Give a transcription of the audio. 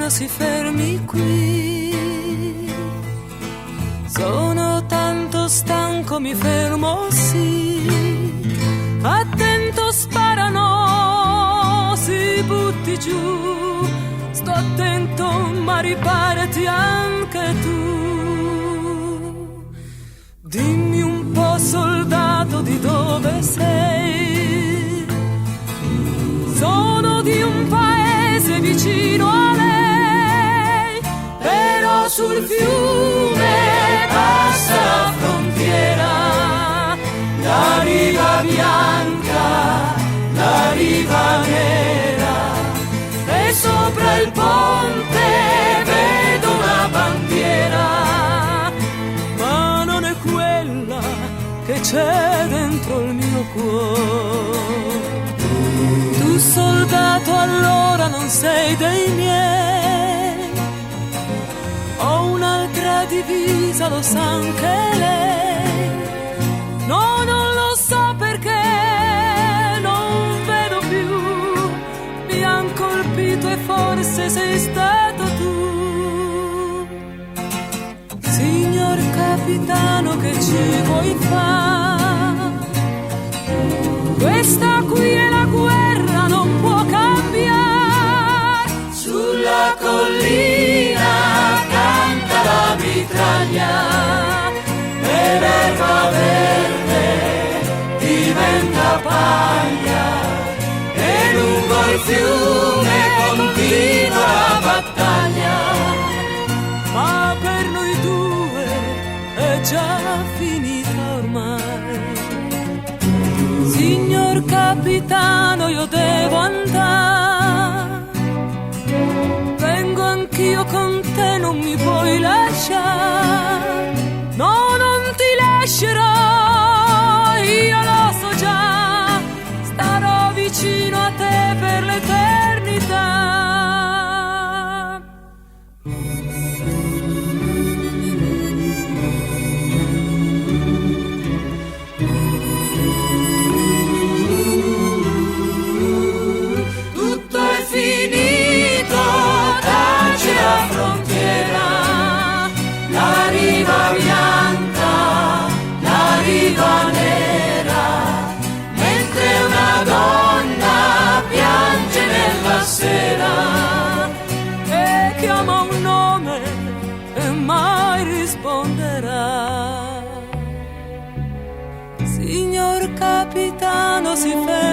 donna si fermi qui. Sono tanto stanco, mi fermo, sì. Attento, sparano, si butti giù. Sto attento, ma riparati anche tu. Dimmi un po', soldato, di dove sei? Sono di un paese vicino a lei, però sul fiume passa la frontiera, la riva bianca, la riva nera, e sopra il ponte vedo una bandiera, ma non è quella che c'è dentro il mio cuore. Tu soldato allora non sei dei miei, ho un'altra divisa, lo sa anche lei. No, non lo so perché non vedo più, mi han colpito e forse sei stato tu. Signor capitano, che ci vuoi fare? Questa qui è la guerra, non può cambiare. Sulla collina canta la mitraglia e l'erba verde diventa paglia e lungo il fiume continua la battaglia. Ma per noi due è già finita ormai. Signor capitano, io devo andare, vengo anch'io con te, non mi puoi lasciare. No, non ti lascerò, io lo so già, starò vicino a te per l'eternità. E chiama un nome e mai risponderà. Signor capitano, si ferma.